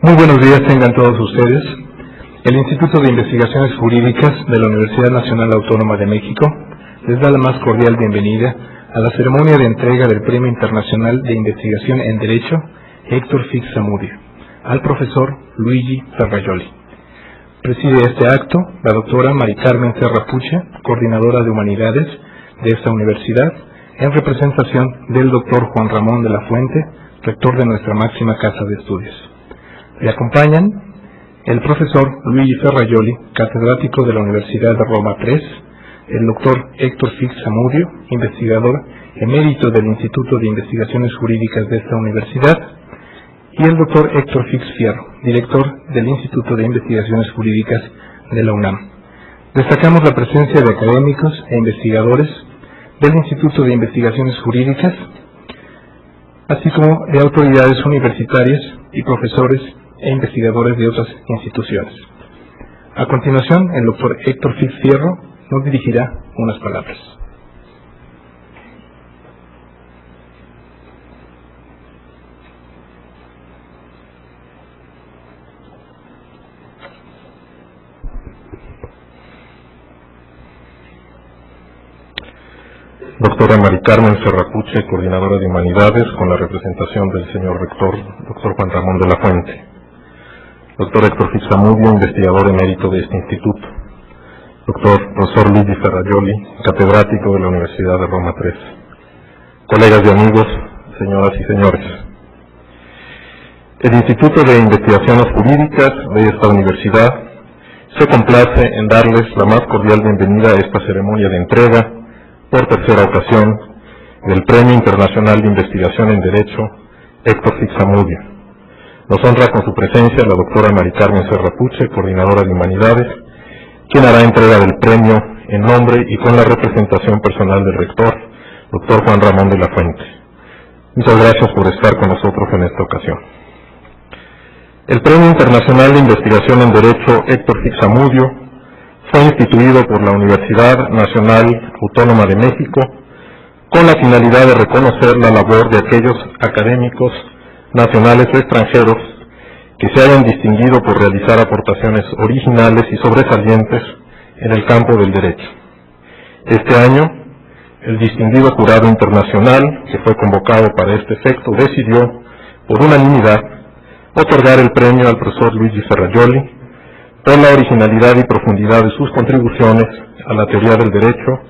Muy buenos días tengan todos ustedes. El Instituto de Investigaciones Jurídicas de la Universidad Nacional Autónoma de México les da la más cordial bienvenida a la ceremonia de entrega del Premio Internacional de Investigación en Derecho Héctor Fix Zamudio al profesor Luigi Ferrajoli. Preside este acto la doctora Mari Carmen Serra Puche, coordinadora de Humanidades de esta universidad, en representación del doctor Juan Ramón de la Fuente, rector de nuestra máxima casa de estudios. Le acompañan el profesor Luigi Ferrajoli, catedrático de la Universidad de Roma III, el doctor Héctor Fix Zamudio, investigador emérito del Instituto de Investigaciones Jurídicas de esta universidad, y el doctor Héctor Fix Fierro, director del Instituto de Investigaciones Jurídicas de la UNAM. Destacamos la presencia de académicos e investigadores del Instituto de Investigaciones Jurídicas, así como de autoridades universitarias y profesores e investigadores de otras instituciones. A continuación, el doctor Héctor Fix Fierro nos dirigirá unas palabras. Doctora Mari Carmen Serra Puche, coordinadora de Humanidades, con la representación del señor rector, doctor Juan Ramón de la Fuente. Doctor Héctor Fix Zamudio, investigador emérito de este instituto. Doctor profesor Luigi Ferrajoli, catedrático de la Universidad de Roma III. Colegas y amigos, señoras y señores. El Instituto de Investigaciones Jurídicas de esta universidad se complace en darles la más cordial bienvenida a esta ceremonia de entrega por tercera ocasión del Premio Internacional de Investigación en Derecho Héctor Fix Zamudio. Nos honra con su presencia la doctora Mari Carmen Serra Puche, coordinadora de Humanidades, quien hará entrega del premio en nombre y con la representación personal del rector, doctor Juan Ramón de la Fuente. Muchas gracias por estar con nosotros en esta ocasión. El Premio Internacional de Investigación en Derecho Héctor Fix Zamudio fue instituido por la Universidad Nacional Autónoma de México con la finalidad de reconocer la labor de aquellos académicos nacionales o extranjeros que se hayan distinguido por realizar aportaciones originales y sobresalientes en el campo del derecho. Este año, el distinguido jurado internacional, que fue convocado para este efecto, decidió, por unanimidad, otorgar el premio al profesor Luigi Ferrajoli por la originalidad y profundidad de sus contribuciones a la teoría del derecho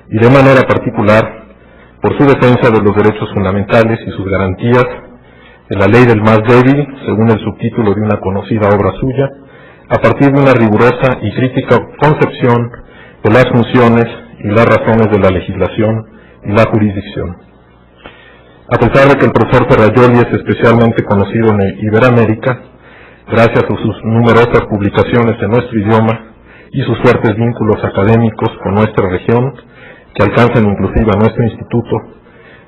y de manera particular por su defensa de los derechos fundamentales y sus garantías de la ley del más débil, según el subtítulo de una conocida obra suya, a partir de una rigurosa y crítica concepción de las funciones y las razones de la legislación y la jurisdicción. A pesar de que el profesor Ferrajoli es especialmente conocido en Iberoamérica, gracias a sus numerosas publicaciones en nuestro idioma y sus fuertes vínculos académicos con nuestra región, que alcanzan inclusive a nuestro instituto,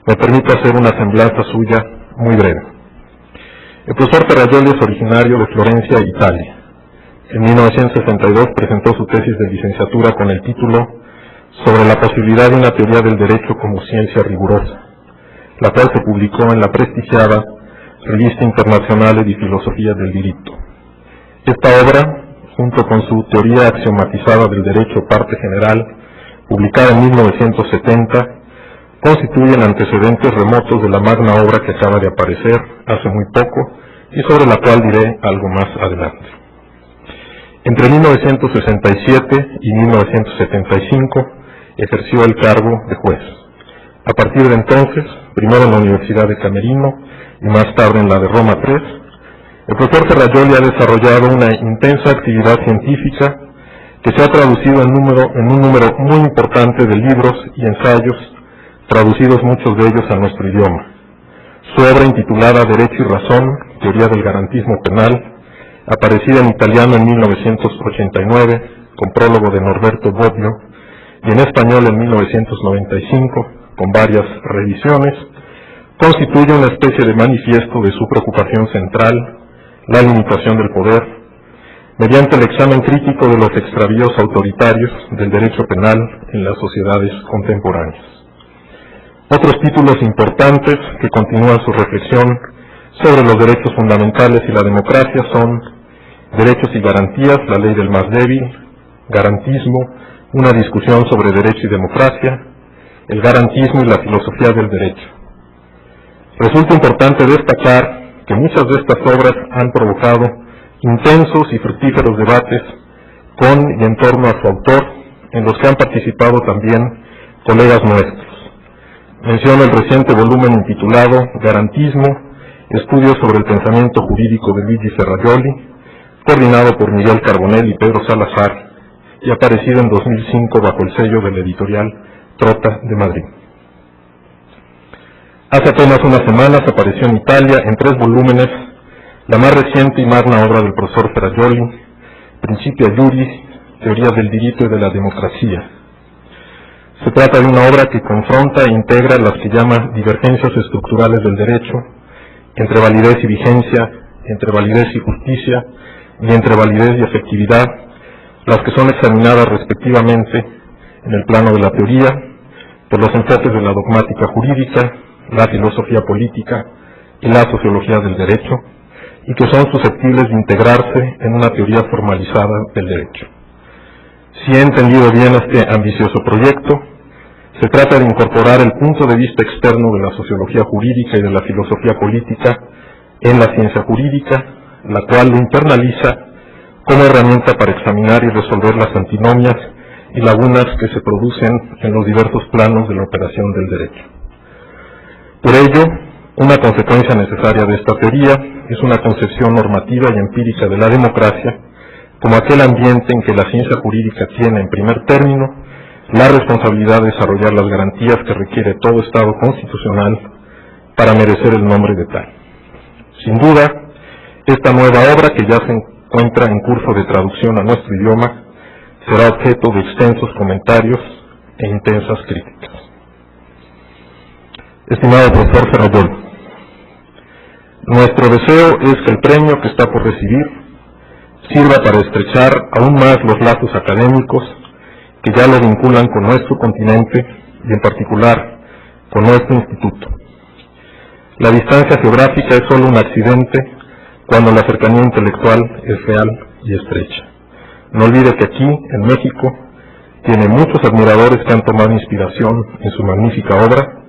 me permito hacer una semblanza suya muy breve. El profesor Ferrajoli es originario de Florencia, Italia. En 1962 presentó su tesis de licenciatura con el título Sobre la posibilidad de una teoría del derecho como ciencia rigurosa, la cual se publicó en la prestigiada Revista Internacional de Filosofía del Diritto. Esta obra, junto con su Teoría axiomatizada del derecho parte general, publicada en 1970, constituyen antecedentes remotos de la magna obra que acaba de aparecer hace muy poco y sobre la cual diré algo más adelante. Entre 1967 y 1975 ejerció el cargo de juez. A partir de entonces, primero en la Universidad de Camerino y más tarde en la de Roma III, el profesor Ferrajoli ha desarrollado una intensa actividad científica que se ha traducido en un número muy importante de libros y ensayos, traducidos muchos de ellos a nuestro idioma. Su obra intitulada Derecho y Razón, Teoría del Garantismo Penal, aparecida en italiano en 1989, con prólogo de Norberto Bobbio, y en español en 1995, con varias revisiones, constituye una especie de manifiesto de su preocupación central, la limitación del poder, mediante el examen crítico de los extravíos autoritarios del derecho penal en las sociedades contemporáneas. Otros títulos importantes que continúan su reflexión sobre los derechos fundamentales y la democracia son derechos y garantías, la ley del más débil, garantismo, una discusión sobre derecho y democracia, el garantismo y la filosofía del derecho. Resulta importante destacar que muchas de estas obras han provocado intensos y fructíferos debates con y en torno a su autor, en los que han participado también colegas nuestros. Menciono el reciente volumen intitulado Garantismo, Estudios sobre el Pensamiento Jurídico de Luigi Ferrajoli, coordinado por Miguel Carbonell y Pedro Salazar, y aparecido en 2005 bajo el sello de la editorial Trota de Madrid. Hace apenas unas semanas apareció en Italia en 3 volúmenes la más reciente y magna obra del profesor Ferrajoli, Principia Juris, Teoría del Diritto y de la Democracia. Se trata de una obra que confronta e integra las que llama divergencias estructurales del derecho, entre validez y vigencia, entre validez y justicia, y entre validez y efectividad, las que son examinadas respectivamente en el plano de la teoría, por los enfoques de la dogmática jurídica, la filosofía política y la sociología del derecho, y que son susceptibles de integrarse en una teoría formalizada del derecho. Si he entendido bien este ambicioso proyecto, se trata de incorporar el punto de vista externo de la sociología jurídica y de la filosofía política en la ciencia jurídica, la cual lo internaliza como herramienta para examinar y resolver las antinomias y lagunas que se producen en los diversos planos de la operación del derecho. Por ello, una consecuencia necesaria de esta teoría es una concepción normativa y empírica de la democracia como aquel ambiente en que la ciencia jurídica tiene, en primer término, la responsabilidad de desarrollar las garantías que requiere todo Estado constitucional para merecer el nombre de tal. Sin duda, esta nueva obra, que ya se encuentra en curso de traducción a nuestro idioma, será objeto de extensos comentarios e intensas críticas. Estimado profesor Ferrajoli, nuestro deseo es que el premio que está por recibir sirva para estrechar aún más los lazos académicos que ya lo vinculan con nuestro continente y en particular con nuestro instituto. La distancia geográfica es solo un accidente cuando la cercanía intelectual es real y estrecha. No olvide que aquí, en México, tiene muchos admiradores que han tomado inspiración en su magnífica obra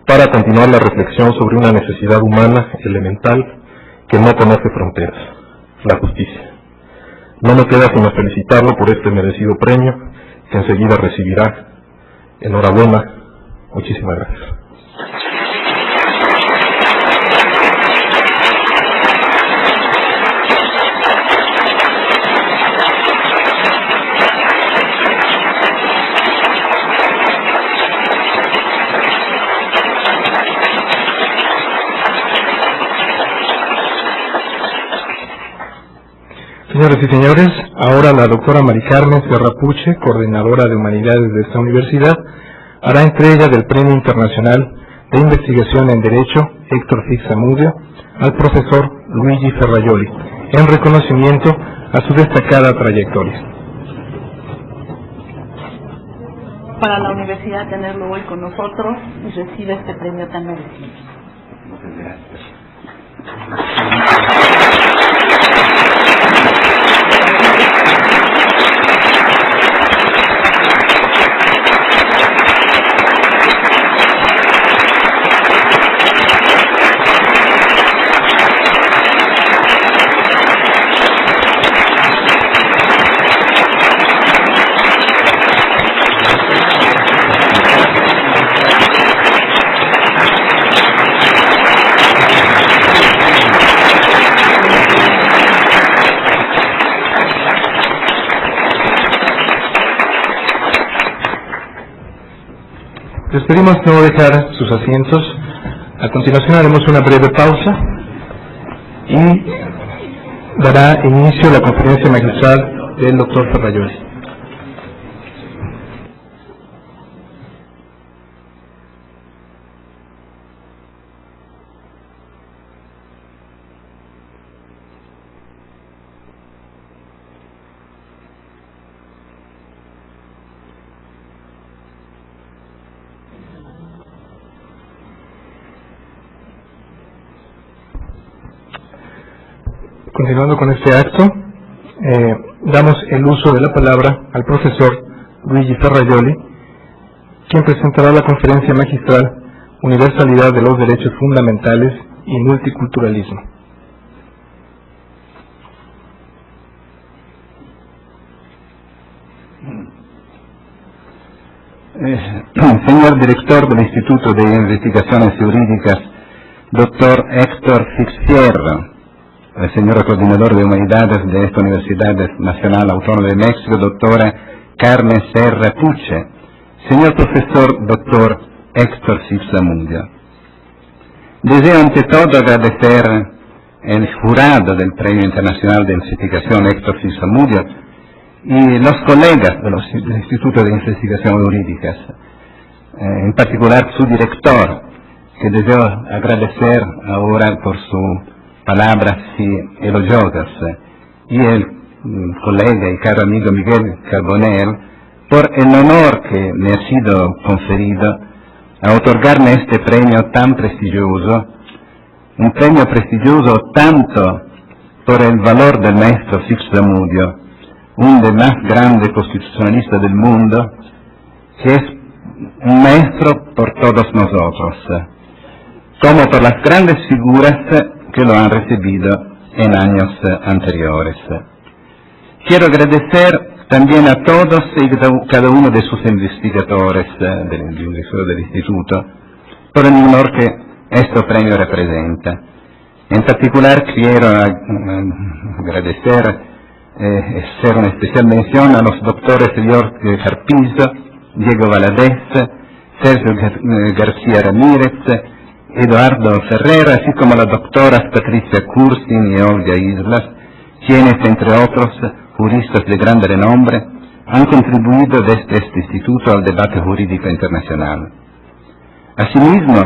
para continuar la reflexión sobre una necesidad humana elemental que no conoce fronteras, la justicia. No me queda sino felicitarlo por este merecido premio que enseguida recibirá. Enhorabuena, muchísimas gracias. Señoras y señores, ahora la doctora Mari Carmen Serrapuche, coordinadora de Humanidades de esta universidad, hará entrega del Premio Internacional de Investigación en Derecho Héctor Fix Zamudio al profesor Luigi Ferrajoli, en reconocimiento a su destacada trayectoria. Para la universidad tenerlo hoy con nosotros y recibe este premio tan merecido. Muchas gracias. Les pedimos no dejar sus asientos. A continuación haremos una breve pausa y dará inicio la conferencia magistral del doctor Ferrajoli. Continuando con este acto, damos el uso de la palabra al profesor Luigi Ferraioli, quien presentará la conferencia magistral Universalidad de los Derechos Fundamentales y Multiculturalismo. Señor director del Instituto de Investigaciones Jurídicas, doctor Héctor Fixfierro, señora coordinador de humanidades de esta Universidad Nacional Autónoma de México, doctora Carmen Serra Puche, señor profesor doctor Héctor Sipsamundia. Deseo ante todo agradecer el jurado del Premio Internacional de Investigación Héctor Sipsamundia y los colegas del Instituto de Investigación Jurídicas, en particular su director, que deseo agradecer ahora por sus palabras elogiosas, y el colega y caro amigo Miguel Carbonell por el honor que me ha sido conferido a otorgarme este premio tan prestigioso, un premio prestigioso tanto por el valor del maestro Sipsamundia, uno de los más grandes constitucionalistas del mundo, que es un maestro por todos nosotros, como por las grandes figuras que lo han recibido en años anteriores. Quiero agradecer también a todos y cada uno de sus investigadores del Instituto por el honor que este premio representa. En particular quiero agradecer hacer una especial mención a los doctores Jorge Carpizo, Diego Valadez, Sergio García Ramírez, Eduardo Ferrer, así como a las doctoras Patricia Cursin y Olga Islas, quienes, entre otros juristas de gran renombre, han contribuido desde este instituto al debate jurídico internacional. Asimismo,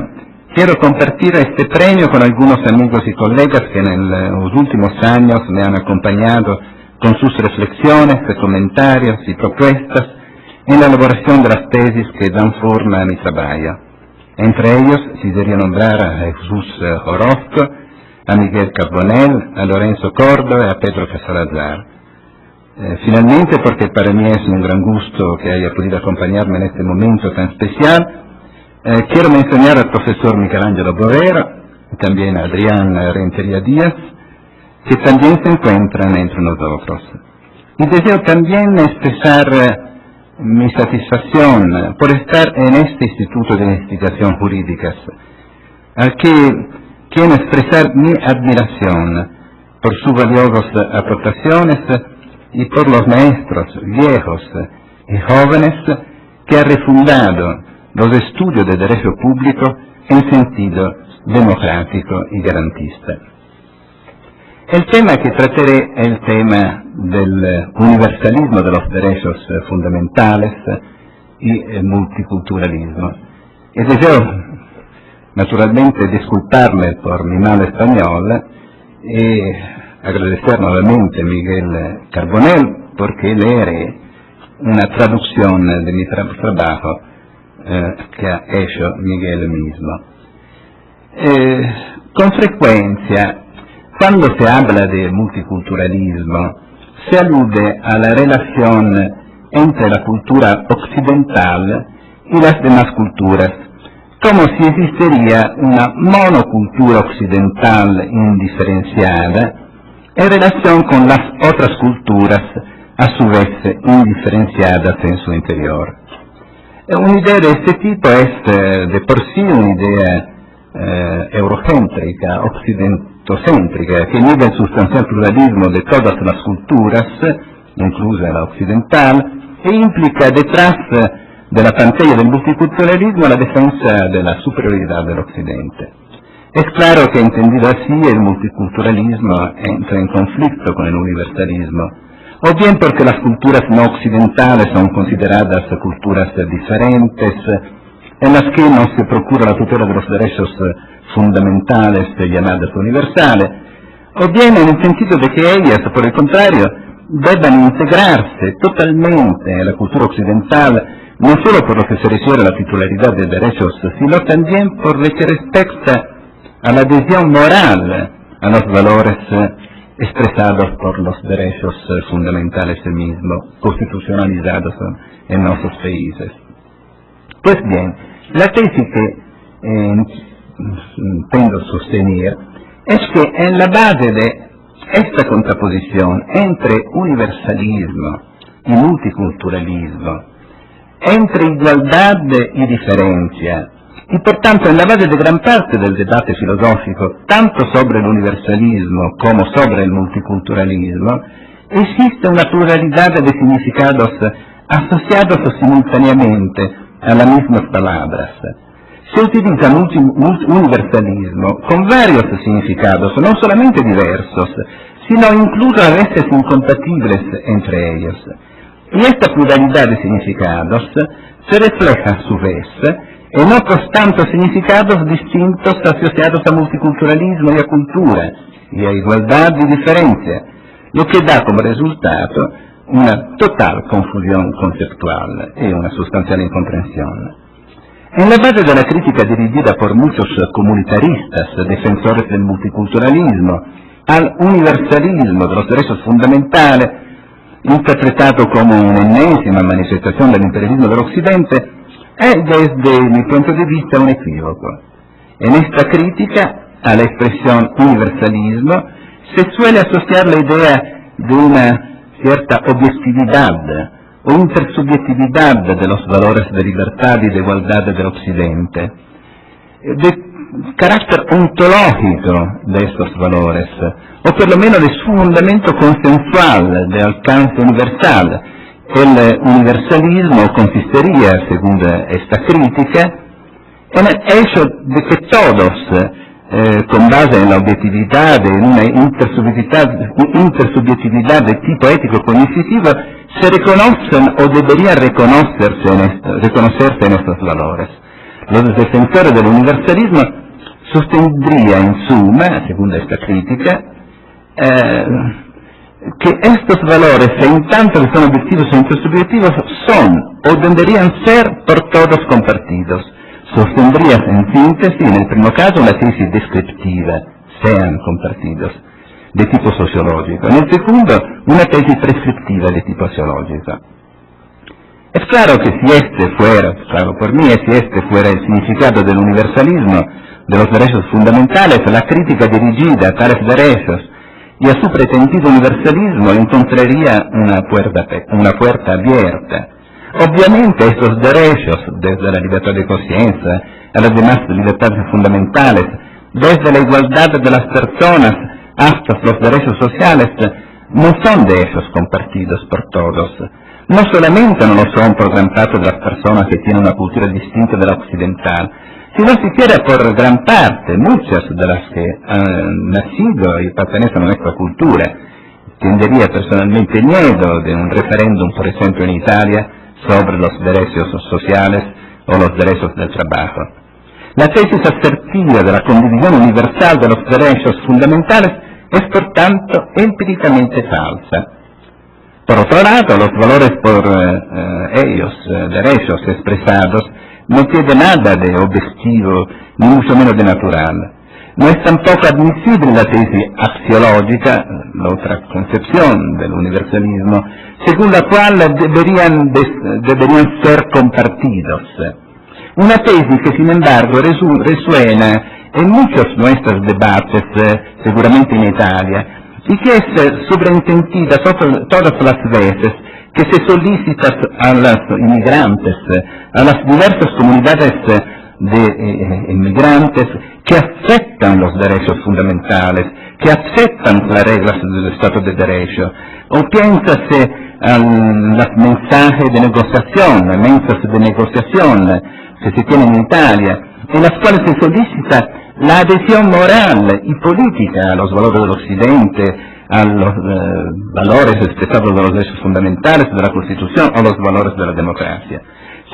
quiero compartir este premio con algunos amigos y colegas que en los últimos años me han acompañado con sus reflexiones, comentarios y propuestas en la elaboración de las tesis que dan forma a mi trabajo. Entre ellos quisiera nombrar a Jesús Orozco, a Miguel Carbonell, a Lorenzo Córdoba y a Pedro Casalazar. Finalmente, porque para mí es un gran gusto que haya podido acompañarme en este momento tan especial, quiero mencionar al profesor Michelangelo Bovero y también a Adrián Rentería Díaz, que también se encuentran entre nosotros. Y deseo también expresar mi satisfacción por estar en este Instituto de Investigación Jurídicas, al que quiero expresar mi admiración por sus valiosas aportaciones y por los maestros viejos y jóvenes que han refundado los estudios de derecho público en sentido democrático y garantista. El tema que trataré es el tema del universalismo de los derechos fundamentales y el multiculturalismo. Y deseo, naturalmente, disculparme por mi mal español y agradecer nuevamente a Miguel Carbonell porque leeré una traducción de mi trabajo que ha hecho Miguel mismo. Con frecuencia, cuando se habla de multiculturalismo, se alude a la relación entre la cultura occidental y las demás culturas, como si existiría una monocultura occidental indiferenciada en relación con las otras culturas, a su vez indiferenciadas en su interior. Una idea de este tipo es de por sí una idea eurocéntrica, occidentocéntrica, que niega el sustancial pluralismo de todas las culturas, inclusa la occidental, e implica detrás de la pantalla del multiculturalismo la defensa de la superioridad del Occidente. Es claro que, entendido así, el multiculturalismo entra en conflicto con el universalismo, o bien porque las culturas no occidentales son consideradas culturas diferentes, en las que no se procura la tutela de los derechos fundamentales llamadas universales, o bien en el sentido de que ellas, por el contrario, deban integrarse totalmente en la cultura occidental, no solo por lo que se refiere a la titularidad de derechos, sino también por lo que respecta a la adhesión moral a los valores expresados por los derechos fundamentales mismos, constitucionalizados en nuestros países. Pues bien, la tesis que intento sostener es que en la base de esta contraposición entre universalismo y multiculturalismo, entre igualdad y diferencia, y por tanto en la base de gran parte del debate filosófico, tanto sobre el universalismo como sobre el multiculturalismo, existe una pluralidad de significados asociados simultáneamente a las mismas palabras. Se utiliza universalismo con varios significados, no solamente diversos, sino incluso a veces incompatibles entre ellos. Y esta pluralidad de significados se refleja a su vez en otros tantos significados distintos asociados a multiculturalismo y a cultura, y a igualdad y diferencia, lo que da como resultado una total confusión conceptual y una sustancial incomprensión. En la base de la crítica dirigida por muchos comunitaristas, defensores del multiculturalismo, al universalismo de los derechos fundamentales, interpretado como una enésima manifestación del imperialismo del Occidente, es desde mi punto de vista un equívoco. En esta crítica a la expresión universalismo se suele asociar la idea de una cierta objetividad o intersubjetividad de los valores de libertad y de igualdad del Occidente, de carácter ontológico de estos valores, o por lo menos de su fundamento consensual, de alcance universal. El universalismo consistiría, según esta crítica, en el hecho de que todos, con base en la objetividad, en una intersubjetividad de tipo ético-cognitivo, se reconocen o deberían reconocerse en estos valores. Los defensores del universalismo sostendrían en suma, según esta crítica, que estos valores, en tanto que son objetivos e intersubjetivos, son o deberían ser por todos compartidos. Sostendría en síntesis, en el primer caso, una tesis descriptiva, sean compartidos, de tipo sociológico. En el segundo, una tesis prescriptiva de tipo sociológico. Es claro que si este fuera, claro por mí, si este fuera el significado del universalismo, de los derechos fundamentales, la crítica dirigida a tales derechos y a su pretendido universalismo encontraría una puerta abierta. Obviamente estos derechos, desde la libertad de conciencia a las demás libertades fundamentales, desde la igualdad de las personas hasta los derechos sociales, no son derechos compartidos por todos. No solamente no lo son por gran parte de las personas que tienen una cultura distinta de la occidental, sino siquiera por gran parte, muchas de las que han nacido y pertenecen a nuestra cultura. Tendría personalmente miedo de un referéndum, por ejemplo, en Italia, sobre los derechos sociales o los derechos del trabajo. La tesis asertiva de la condivisión universal de los derechos fundamentales es, por tanto, empíricamente falsa. Por otro lado, los valores por ellos, derechos expresados, no tiene nada de objetivo, ni mucho menos de natural. No es tampoco admisible la tesis axiológica, la otra concepción del universalismo, según la cual deberían ser compartidos. Una tesis que, sin embargo, resuena en muchos nuestros debates, seguramente en Italia, y que es sobreentendida todas las veces que se solicita a los inmigrantes, a las diversas comunidades de inmigrantes que aceptan los derechos fundamentales, que aceptan las reglas del Estado de Derecho, o piénsase a los mensajes de negociación, mesas de negociación que se tienen en Italia, en las cuales se solicita la adhesión moral y política a los valores del Occidente, a los valores expresados de los derechos fundamentales de la Constitución o los valores de la democracia.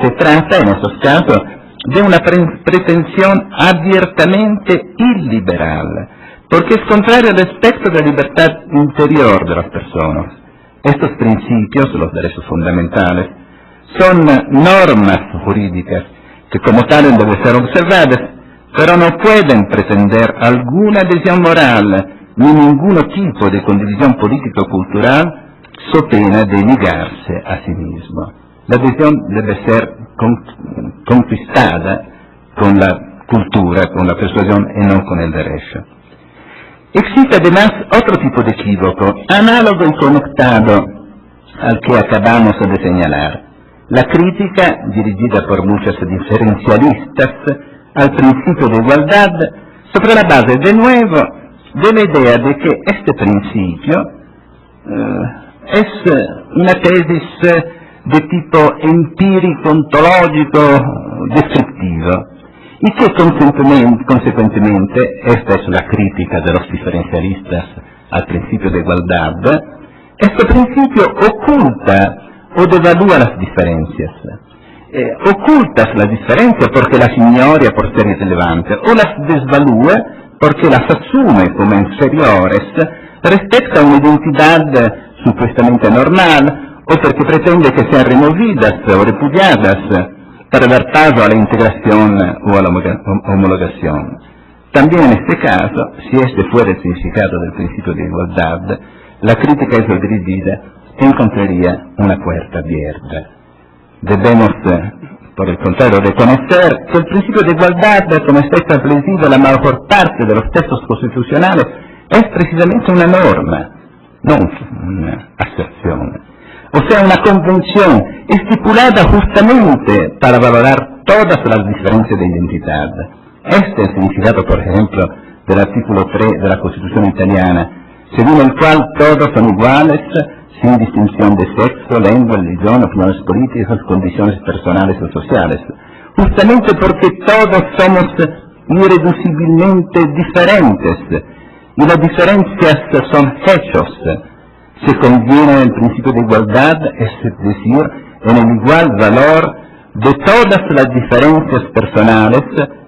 Se trata, en estos casos, de una pretensión abiertamente illiberal, porque es contrario al espectro de la libertad interior de las personas. Estos principios, los derechos fundamentales, son normas jurídicas que como tales deben ser observadas, pero no pueden pretender alguna adhesión moral ni ningún tipo de condivisión político-cultural, so pena de negarse a sí mismo. La adhesión debe ser conquistada con la cultura, con la persuasión y no con el derecho. Existe además otro tipo de equívoco, análogo y conectado al que acabamos de señalar. La crítica, dirigida por muchos diferencialistas al principio de igualdad, sobre la base, de nuevo, de la idea de que este principio es una tesis de tipo empírico, ontológico, descriptivo, y que consecuentemente, esta es la crítica de los diferencialistas al principio de igualdad, este principio oculta o devalúa las diferencias. Ocultas las diferencias porque las ignora por ser irrelevantes, o las desvalúa porque las asume como inferiores respecto a una identidad supuestamente normal, o porque pretende que sean removidas o repudiadas para dar paso a la integración o a la homologación. También en este caso, si este fuera el significado del principio de igualdad, la crítica dirigida encontraría una puerta abierta. Debemos, por el contrario, reconocer que el principio de igualdad, como está establecido en la mayor parte de los textos constitucionales, es precisamente una norma, no una aserción. O sea, una convención estipulada justamente para valorar todas las diferencias de identidad. Este es el significado, por ejemplo, del artículo 3 de la Constitución italiana, según el cual todos son iguales, sin distinción de sexo, lengua, religión, opiniones políticas, condiciones personales o sociales. Justamente porque todos somos irreduciblemente diferentes, y las diferencias son hechos. Se conviene en el principio de igualdad, es decir, en el igual valor de todas las diferencias personales,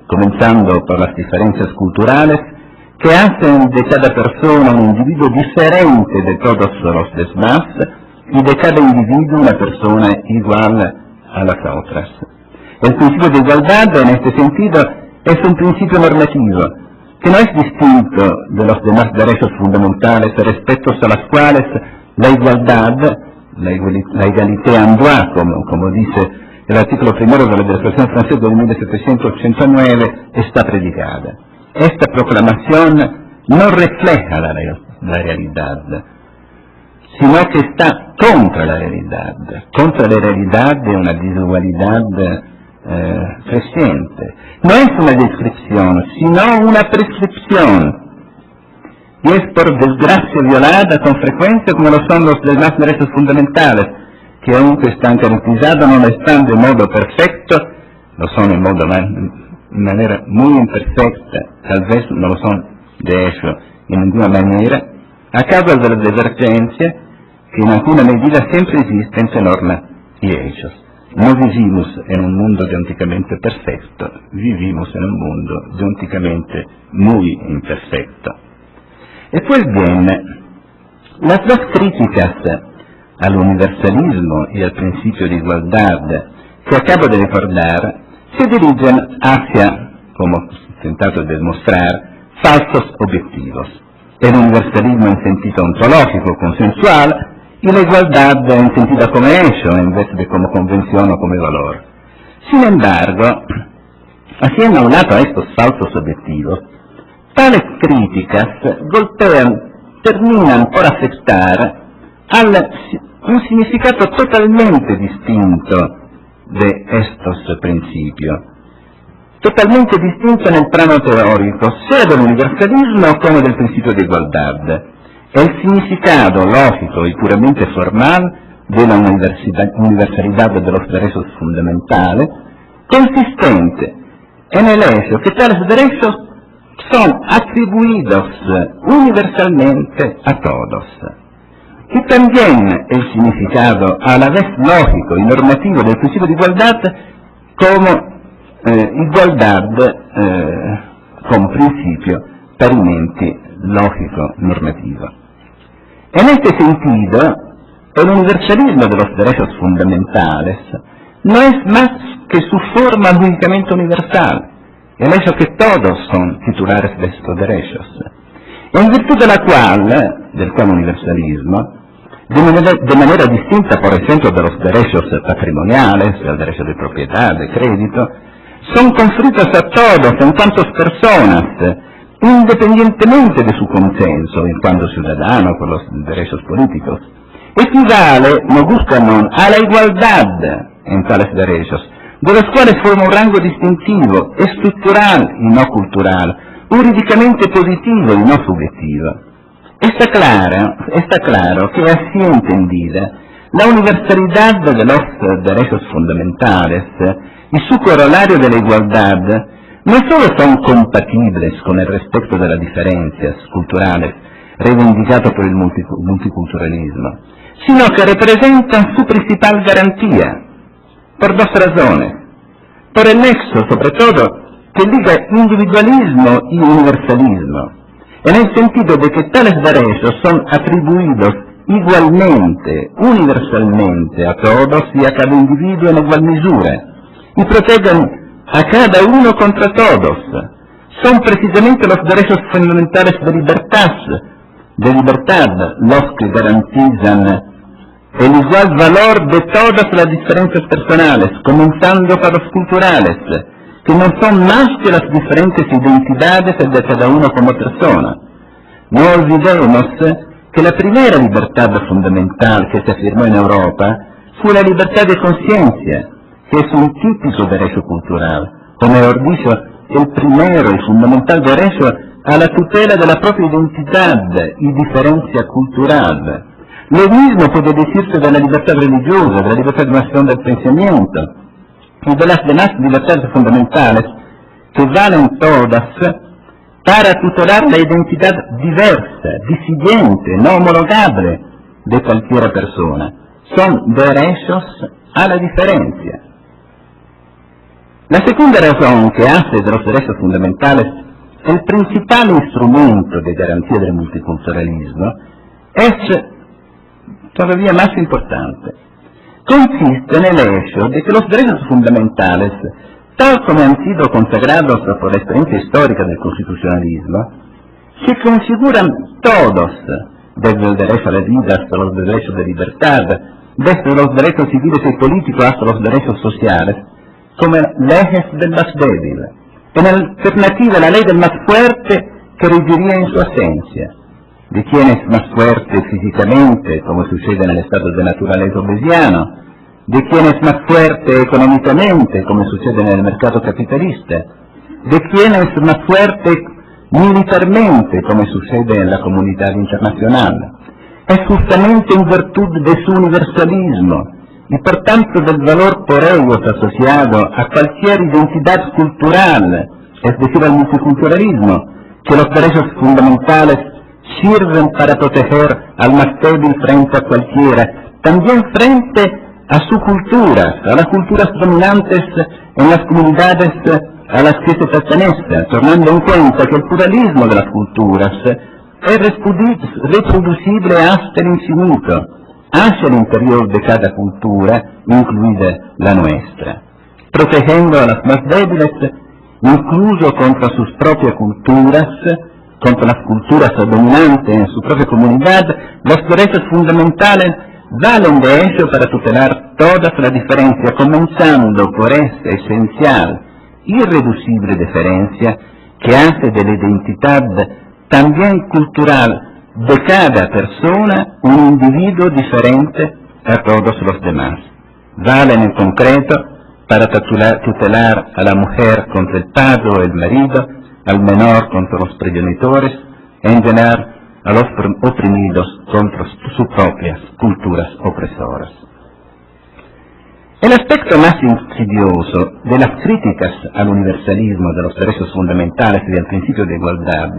comenzando por las diferencias culturales, que hacen de cada persona un individuo diferente de todos los demás, y de cada individuo una persona igual a las otras. El principio de igualdad, en este sentido, es un principio normativo, que no es distinto de los demás derechos fundamentales respecto a los cuales la igualdad, la égalité en droit, como dice el artículo primero de la Declaración Francesa de 1789, está predicada. Esta proclamación no refleja la realidad, sino que está contra la realidad de una desigualdad creciente. No es una descripción, sino una prescripción, y es por desgracia violada con frecuencia como lo son los demás derechos fundamentales, que aunque están garantizados no están de modo perfecto, lo son en manera muy imperfecta, tal vez no lo son de hecho en ninguna manera, a causa de la divergencia que en alguna medida siempre existe entre norma y hechos. No vivimos en un mundo geónticamente perfecto, vivimos en un mundo geónticamente muy imperfecto. Y pues bien, las dos críticas al universalismo y al principio de igualdad que acabo de recordar se dirigen hacia, como he intentado demostrar, falsos objetivos. El universalismo en sentido ontológico, consensual, y la igualdad entendida como hecho en vez de como convención o como valor. Sin embargo, haciendo a un lado a estos falsos objetivos, tales críticas terminan por afectar un significado totalmente distinto de estos principios, totalmente distinto en el plano teórico, sea del universalismo como del principio de igualdad. El significado lógico y puramente formal de la universalidad de los derechos fundamentales, consistente en el hecho que tales derechos son atribuidos universalmente a todos. Y también el significado a la vez lógico y normativo del principio de igualdad como igualdad como principio parimenti lógico-normativo. En este sentido, el universalismo de los derechos fundamentales no es más que su forma lógicamente universal, el hecho que todos son titulares de estos derechos. en virtud del cual universalismo, de manera distinta, por ejemplo, de los derechos patrimoniales, el derecho de propiedad, de crédito, son conferidos a todos en cuanto personas, independientemente de su consenso en cuanto ciudadano por los derechos políticos. Equivale, no busca non, a la igualdad en tales derechos, de los cuales forma un rango distintivo, estructural y no cultural, jurídicamente positivo y no subjetivo. Está claro que así entendida, la universalidad de los derechos fundamentales y su corolario de la igualdad no solo son compatibles con el respeto de las diferencias culturales reivindicado por el multiculturalismo, sino que representan su principal garantía, por dos razones. Por el nexo, sobre todo, que liga individualismo y universalismo, en el sentido de que tales derechos son atribuidos igualmente, universalmente a todos y a cada individuo en igual misura, y protegen a cada uno contra todos. Son precisamente los derechos fundamentales de libertad los que garantizan el igual valor de todas las diferencias personales, comenzando por los culturales, que no son más que las diferentes identidades de cada uno como persona. No olvidemos que la primera libertad fundamental que se afirmó en Europa fue la libertad de conciencia, que es un típico derecho cultural, o mejor dicho, el primero y fundamental derecho a la tutela de la propia identidad y diferencia cultural. Lo mismo puede decirse de la libertad religiosa, de la libertad de expresión del pensamiento, y de las demás libertades fundamentales que valen todas para tutelar la identidad diversa, disidente, no homologable de cualquier persona. Son derechos a la diferencia. La segunda razón que hace de los derechos fundamentales el principal instrumento de garantía del multiculturalismo es todavía más importante. Consiste en el hecho de que los derechos fundamentales, tal como han sido consagrados por la experiencia histórica del constitucionalismo, se configuran todos, desde el derecho a la vida hasta los derechos de libertad, desde los derechos civiles y políticos hasta los derechos sociales, como leyes del más débil, en alternativa a la ley del más fuerte que regiría en su ausencia. De quien es más fuerte físicamente, como sucede en el estado de naturaleza obesiano, de quien es más fuerte económicamente, como sucede en el mercado capitalista, de quien es más fuerte militarmente, como sucede en la comunidad internacional. Es justamente en virtud de su universalismo y por tanto del valor por ellos asociado a cualquier identidad cultural, es decir, al multiculturalismo, que los derechos fundamentales sirven para proteger al más débil frente a cualquiera, también frente a sus culturas, a las culturas dominantes en las comunidades a las que se pertenece, tomando en cuenta que el pluralismo de las culturas es reproducible hasta el infinito, hacia el interior de cada cultura, incluida la nuestra, protegiendo a las más débiles incluso contra sus propias culturas, contra las culturas dominantes en su propia comunidad. Los derechos fundamentales valen de hecho para tutelar todas las diferencias, comenzando por esta esencial, irreducible diferencia que hace de la identidad también cultural de cada persona un individuo diferente a todos los demás. Valen en concreto para tutelar a la mujer contra el padre o el marido, al menor contra los progenitores, e en general a los oprimidos contra sus propias culturas opresoras. El aspecto más insidioso de las críticas al universalismo de los derechos fundamentales y del principio de igualdad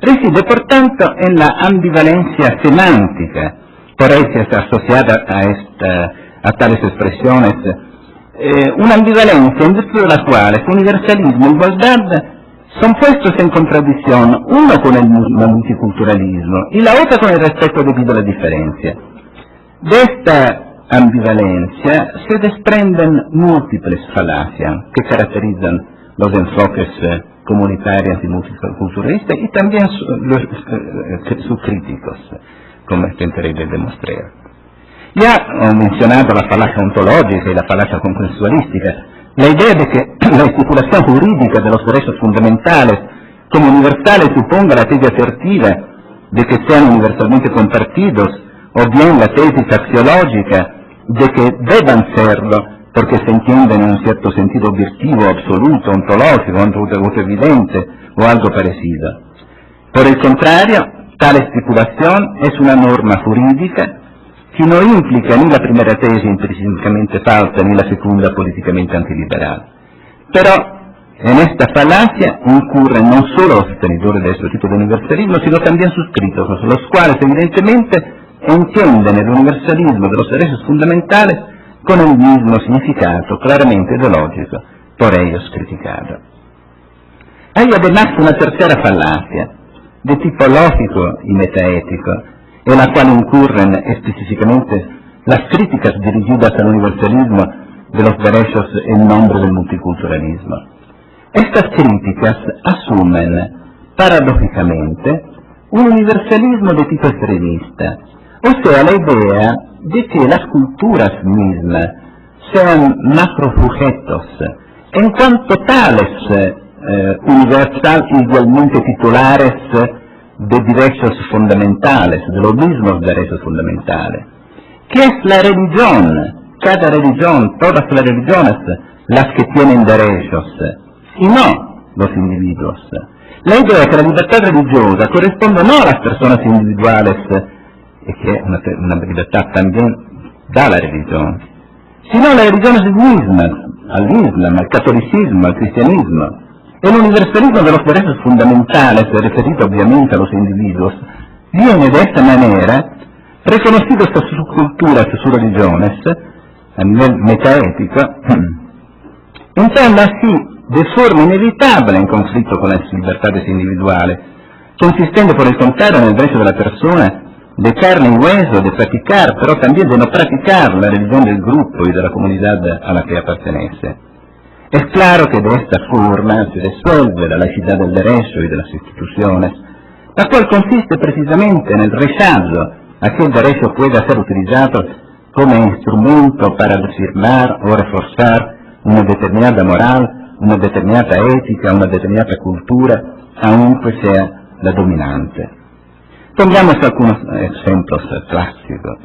reside, por tanto, en la ambivalencia semántica, por ellas asociada a tales expresiones, una ambivalencia en virtud de la cual el universalismo e igualdad son puestos en contradicción, uno con el multiculturalismo y la otra con el respeto debido a la diferencia. De esta ambivalencia se desprenden múltiples falacias que caracterizan los enfoques comunitarias y multiculturalistas, y también sus críticos, como intentaré demostrar. Ya he mencionado la falacia ontológica y la falacia consensualística. La idea de que la estipulación jurídica de los derechos fundamentales como universales suponga la tesis asertiva de que sean universalmente compartidos, o bien la tesis axiológica de que deban serlo porque se entienden en un cierto sentido objetivo, absoluto, ontológico, evidente o algo parecido. Por el contrario, tal estipulación es una norma jurídica que no implica ni la primera tesis intrínsecamente falsa ni la segunda políticamente antiliberal. Pero en esta falacia incurren no solo los sostenedores de este tipo de universalismo, sino también sus críticos, los cuales evidentemente entienden el universalismo de los derechos fundamentales con el mismo significado claramente ideológico por ellos criticado. Hay además una tercera falacia, de tipo lógico y metaético, en la cual incurren específicamente las críticas dirigidas al universalismo de los derechos en nombre del multiculturalismo. Estas críticas asumen, paradójicamente, un universalismo de tipo extremista, o sea, la idea de que las culturas mismas sean macrosujetos, en cuanto tales universal igualmente titulares de derechos fundamentales, de los mismos derechos fundamentales. ¿Qué es la religión? Cada religión, todas las religiones, las que tienen derechos, y no los individuos. La idea es que la libertad religiosa corresponde no a las personas individuales, que es una libertad también da la religión, sino a las religiones mismas, al Islam, al catolicismo, al cristianismo. El universalismo de los derechos fundamentales, referido obviamente a los individuos, viene de esta manera reconocido estas subculturas y sus religiones a nivel metaético, entrando así de forma inevitable en conflicto con las libertades individuales, consistendo por el contrario en el derecho de la persona de carne y hueso, de practicar, pero también de no practicar la religión del grupo y de la comunidad a la que pertenece. Es claro que de esta forma se resuelve la laicidad del derecho y de las instituciones, la cual consiste precisamente en el rechazo a que el derecho pueda ser utilizado como instrumento para afirmar o reforzar una determinada moral, una determinada ética, una determinada cultura, aunque sea la dominante. Pongamos algunos ejemplos clásicos.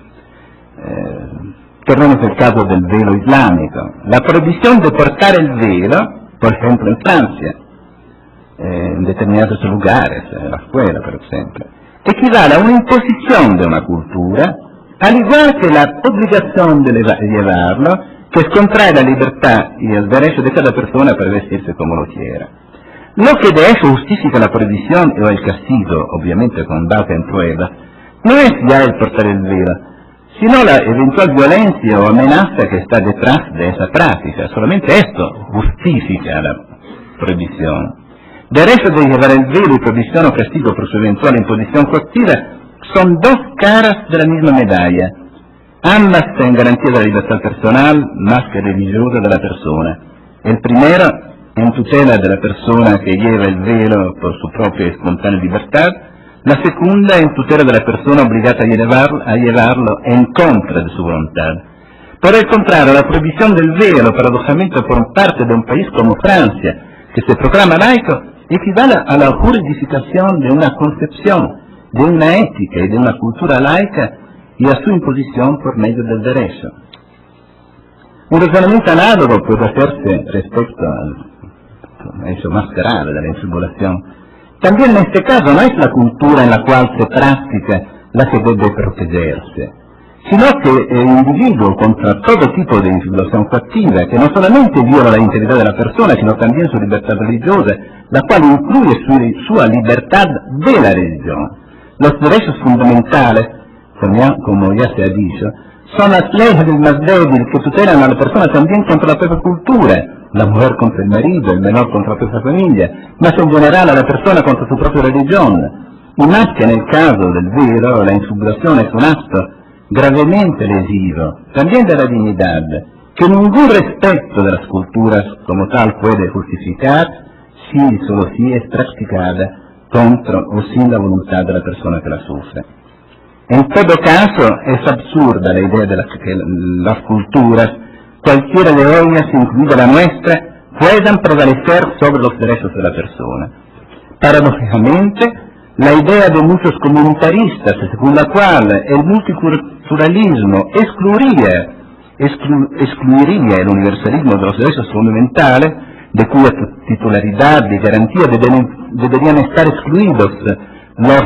Tornemos al caso del velo islámico. La prohibición de portar el velo, por ejemplo en Francia, en determinados lugares, en la escuela por ejemplo, equivale a una imposición de una cultura, al igual que la obligación de llevarlo, que es contraria a la libertad y el derecho de cada persona para vestirse como lo quiera. Lo que de eso justifica la prohibición o el castigo, obviamente con base en pruebas, no es ya el portar el velo, sino la eventual violencia o amenaza que está detrás de esa práctica. Solamente esto justifica la prohibición. Derecho de llevar el velo y prohibición o castigo por su eventual imposición coactiva son dos caras de la misma medalla. Ambas en garantía de la libertad personal más que religiosa de la persona. El primero en tutela de la persona que lleva el velo por su propia y espontánea libertad, la segunda en tutela de la persona obligada a llevarlo en contra de su voluntad. Por el contrario, la prohibición del velo, paradójicamente por parte de un país como Francia, que se proclama laico, equivale a la juridificación de una concepción, de una ética y de una cultura laica y a su imposición por medio del derecho. Un razonamiento análogo puede hacerse respecto al hecho más grave de la insubordinación. También en este caso no es la cultura en la cual se practica la que debe protegerse, sino que el individuo contra todo tipo de insubordinación coactiva, que no solamente viola la integridad de la persona, sino también su libertad religiosa, la cual incluye su libertad de la religión. Los derechos fundamentales, como ya se ha dicho, son las leyes del más débil que tutelan a la persona también contra la propia cultura, la mujer contra el marido, el menor contra la propia familia, más en general a la persona contra su propia religión. Y más que en el caso del velo, la insubordinación es un acto gravemente lesivo, también de la dignidad, que ningún respeto de las culturas como tal puede justificar, solo si es practicada contra o sin la voluntad de la persona que la sufre. En todo caso, es absurda la idea de que las culturas, cualquiera de ellas, incluida la nuestra, puedan prevalecer sobre los derechos de la persona. Paradójicamente, la idea de muchos comunitaristas, según la cual el multiculturalismo excluiría el universalismo de los derechos fundamentales, de cuya titularidad y garantía deberían estar excluidos los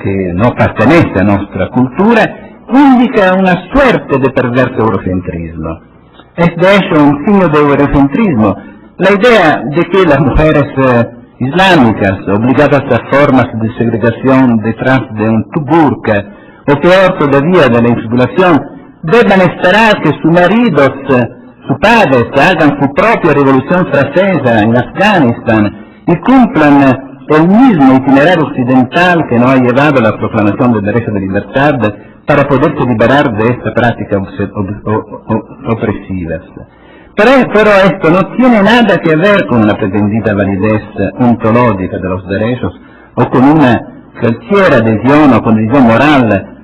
que no pertenecen a nuestra cultura, indica una suerte de perverso eurocentrismo. Es de hecho un signo de eurocentrismo la idea de que las mujeres islámicas, obligadas a formas de segregación detrás de un burka, o peor todavía de la infibulación, deban esperar que sus maridos, sus padres, hagan su propia revolución francesa en Afganistán y cumplan el mismo itinerario occidental que nos ha llevado a la proclamación del derecho de libertad para poderse liberar de esta práctica opresiva. Pero esto no tiene nada que ver con una pretendida validez ontológica de los derechos o con una cualquier adhesión o condición moral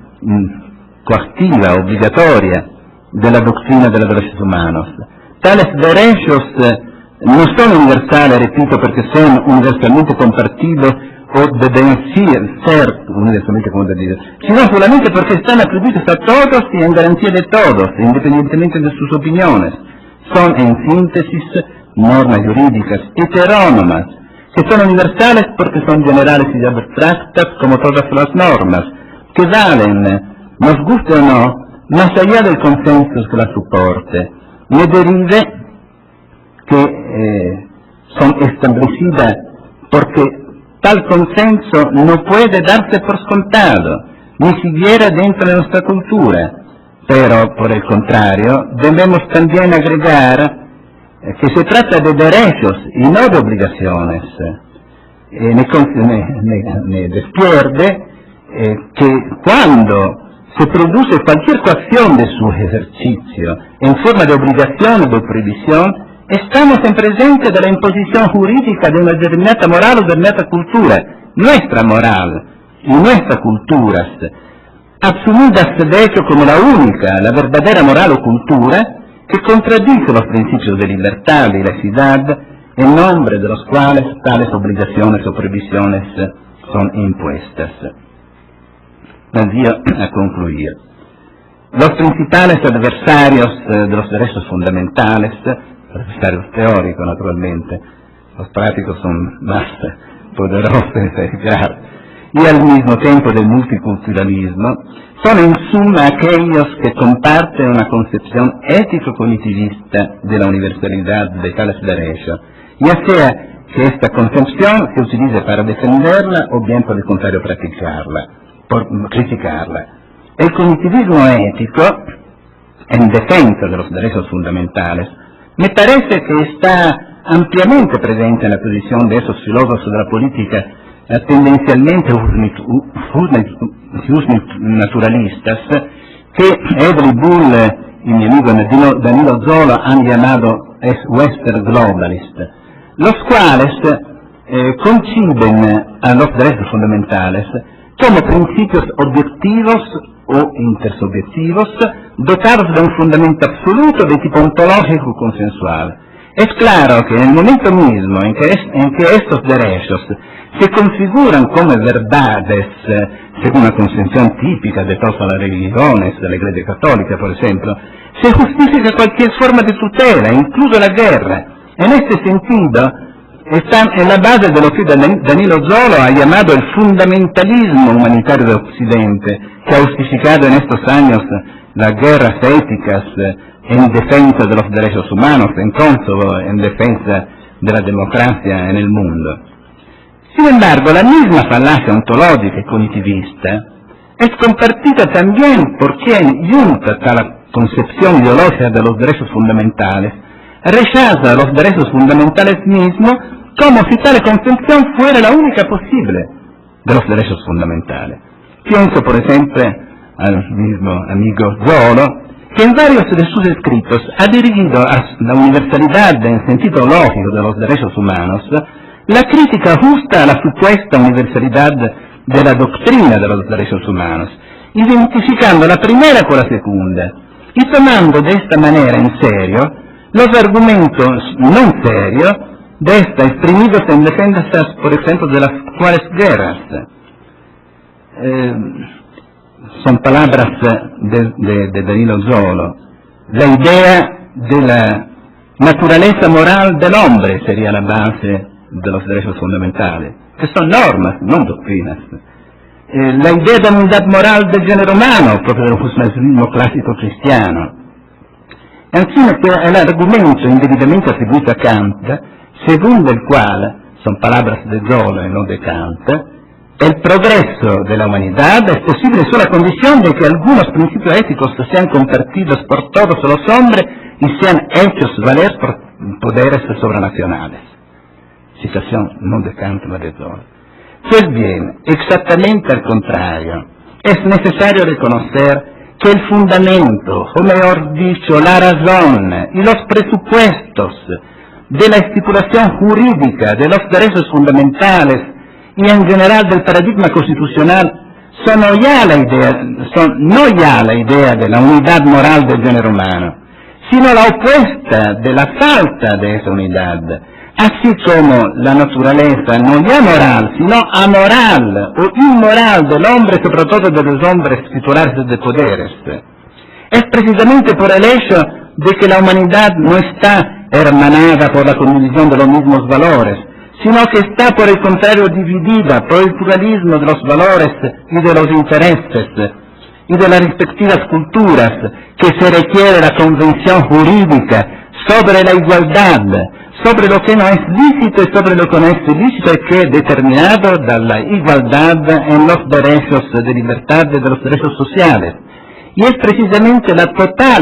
coactiva, obligatoria de la doctrina de los derechos humanos. Tales derechos no son universales, repito, porque son universalmente compartidos o deben ser universalmente compartidos, sino solamente porque están atribuidos a todos y en garantía de todos, independientemente de sus opiniones. Son, en síntesis, normas jurídicas heterónomas, que son universales porque son generales y abstractas como todas las normas, que valen, nos guste o no, más allá del consenso que la soporte, me derive que son establecidas porque tal consenso no puede darse por scontado, ni siquiera dentro de nuestra cultura, pero por el contrario debemos también agregar que se trata de derechos y no de obligaciones. Me despierde que cuando se produce cualquier coacción de su ejercicio en forma de obligación o de prohibición, estamos en presencia de la imposición jurídica de una determinada moral o determinada cultura, nuestra moral y nuestras culturas, asumidas de hecho como la única, la verdadera moral o cultura, que contradice los principios de libertad y laicidad, en nombre de los cuales tales obligaciones o prohibiciones son impuestas. Avvio a concluir. Los principales adversarios de los derechos fundamentales, adversarios teóricos naturalmente, los prácticos son más poderosos en verificar, y al mismo tiempo del multiculturalismo, son en suma aquellos que comparten una concepción ético-cognitivista de la universalidad de tales derechos, ya sea que esta concepción se utilice para defenderla o bien por el contrario practicarla, por criticarla. El cognitivismo ético, en defensa de los derechos fundamentales, me parece que está ampliamente presente en la posición de esos filósofos de la política tendencialmente naturalistas que Edward Bull y mi amigo Danilo Zola han llamado Western Globalist, los cuales conciben a los derechos fundamentales como principios objetivos o intersubjetivos dotados de un fundamento absoluto de tipo ontológico consensual. Es claro que en el momento mismo en que estos derechos se configuran como verdades, según la concepción típica de todas las religiones, de la Iglesia Católica, por ejemplo, se justifica cualquier forma de tutela, incluso la guerra. En este sentido, están en la base de lo que Danilo Zola ha llamado el fundamentalismo humanitario de Occidente, que ha justificado en estos años las guerras éticas en defensa de los derechos humanos, en Kosovo, en defensa de la democracia en el mundo. Sin embargo, la misma falacia ontológica y cognitivista es compartida también por quien, junto a tal concepción ideológica de los derechos fundamentales, rechaza los derechos fundamentales mismos como si tal concepción fuera la única posible de los derechos fundamentales. Pienso, por ejemplo, al mismo amigo Zolo, que en varios de sus escritos ha dirigido a la universalidad en sentido lógico de los derechos humanos la crítica justa a la supuesta universalidad de la doctrina de los derechos humanos, identificando la primera con la segunda y tomando de esta manera en serio los argumentos no serios de esta exprimidos en defensas, por ejemplo, de las actuales guerras. Son palabras de Danilo Zola. La idea de la naturaleza moral del hombre sería la base de los derechos fundamentales, que son normas, no doctrinas. La idea de la unidad moral del género humano, propio del funcionalismo clásico cristiano. Infine, el argumento indebitamente atribuito a Kant, según el cual, son palabras de Zola y no de Kant, el progreso de la humanidad es posible solo a condición de que algunos principios éticos sean compartidos por todos los hombres y sean hechos valer por poderes sobrenacionales. Citación no de Kant, ma de Zola. Pues bien, exactamente al contrario, es necesario reconocer que el fundamento, o mejor dicho, la razón y los presupuestos de la estipulación jurídica de los derechos fundamentales y en general del paradigma constitucional son no ya la idea de la unidad moral del género humano, sino la opuesta de la falta de esa unidad, así como la naturaleza no ya moral, sino amoral o inmoral del hombre, sobre todo de los hombres titulares de poderes. Es precisamente por el hecho de que la humanidad no está hermanada por la condivisión de los mismos valores, sino que está por el contrario dividida por el pluralismo de los valores y de los intereses y de las respectivas culturas, que se requiere la convención jurídica sobre la igualdad, sobre lo que no es lícito y sobre lo que no es ilícito, y que es determinado de la igualdad en los derechos de libertad y de los derechos sociales. Y es precisamente la total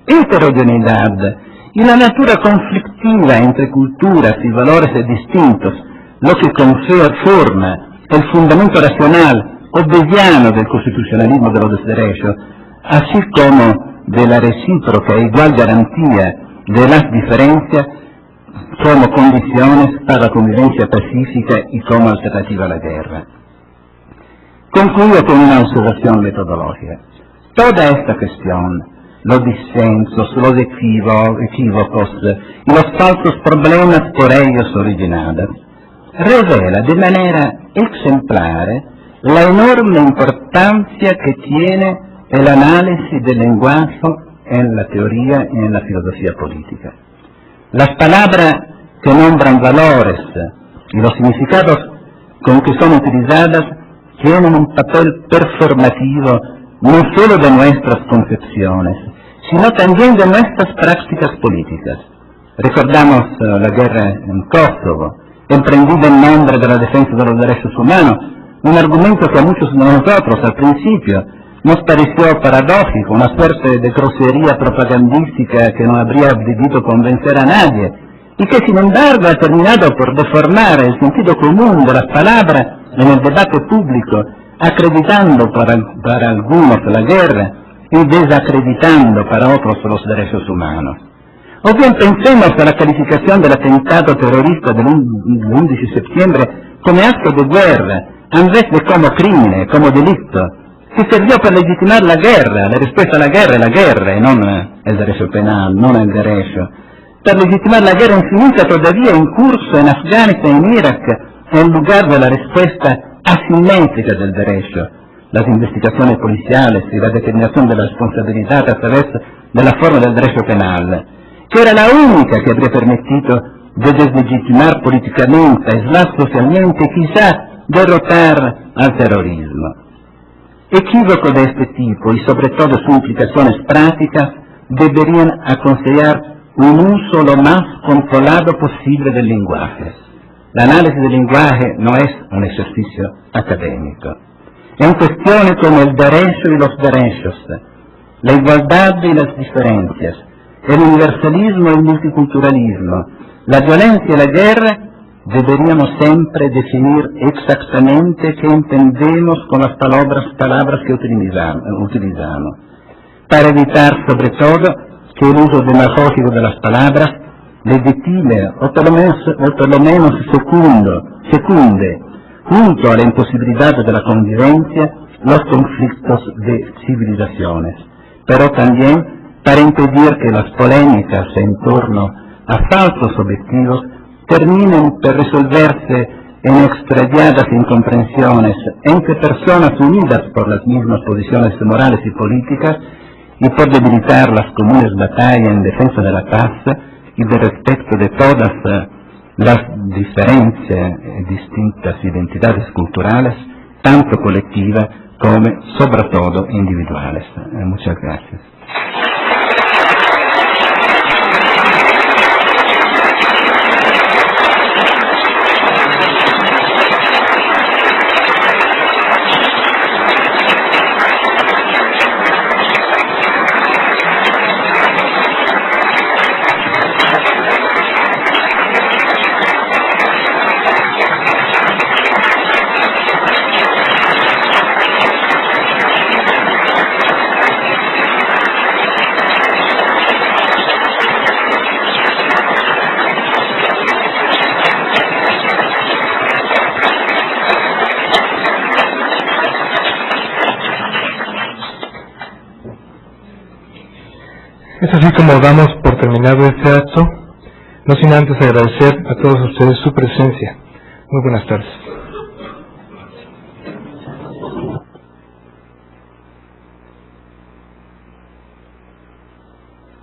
heterogeneidad y la natura conflictiva entre culturas y valores distintos lo que conforma el fundamento racional obediano del constitucionalismo de los derechos, así como de la recíproca e igual garantía de las diferencias como condiciones para la convivencia pacífica y como alternativa a la guerra. Concluyo con una observación metodológica. Toda esta cuestión, los disensos, los equívocos y los falsos problemas por ellos originados, revela de manera exemplar la enorme importancia que tiene el análisis del lenguaje en la teoría y en la filosofía política. Las palabras que nombran valores y los significados con que son utilizadas tienen un papel performativo no solo de nuestras concepciones, sino también de nuestras prácticas políticas. Recordamos la guerra en Kosovo, emprendida en nombre de la defensa de los derechos humanos, un argumento que a muchos de nosotros al principio nos pareció paradójico, una suerte de grosería propagandística que no habría debido convencer a nadie, y que sin embargo ha terminado por deformar el sentido común de las palabras en el debate público, acreditando para algunos la guerra y desacreditando para otros los derechos humanos. O bien pensemos a la calificación del atentado terrorista del 11 de septiembre come acto de guerra, en vez de como crimen, como delitto, que sirvió para legitimar la guerra, la respuesta a la guerra, y no el derecho penal, no el derecho, para legitimar la guerra infinita todavía en curso en Afganistán y en Irak, en lugar de la respuesta asimétrica del derecho, las investigaciones policiales y la determinación de la responsabilidad a través de la forma del derecho penal, que era la única que habría permitido de deslegitimar políticamente, socialmente, quizá derrotar al terrorismo. Equívocos de este tipo y sobre todo sus implicaciones prácticas deberían aconsejar un uso lo más controlado posible del lenguaje. El análisis del lenguaje no es un ejercicio académico. En cuestiones como el derecho y los derechos, la igualdad y las diferencias, el universalismo y el multiculturalismo, la violencia y la guerra, deberíamos siempre definir exactamente qué entendemos con las palabras que utilizamos. para evitar sobre todo que el uso demagógico de las palabras legitime o por lo menos secunde, junto a la imposibilidad de la convivencia, los conflictos de civilizaciones, pero también para impedir que las polémicas en torno a falsos objetivos terminen por resolverse en extraviadas incomprensiones entre personas unidas por las mismas posiciones morales y políticas y por debilitar las comunes batallas en defensa de la paz y de respeto de todas las diferentes distintas identidades culturales, tanto colectivas como sobre todo individuales. Muchas gracias. Es así como damos por terminado este acto, no sin antes agradecer a todos ustedes su presencia. Muy buenas tardes.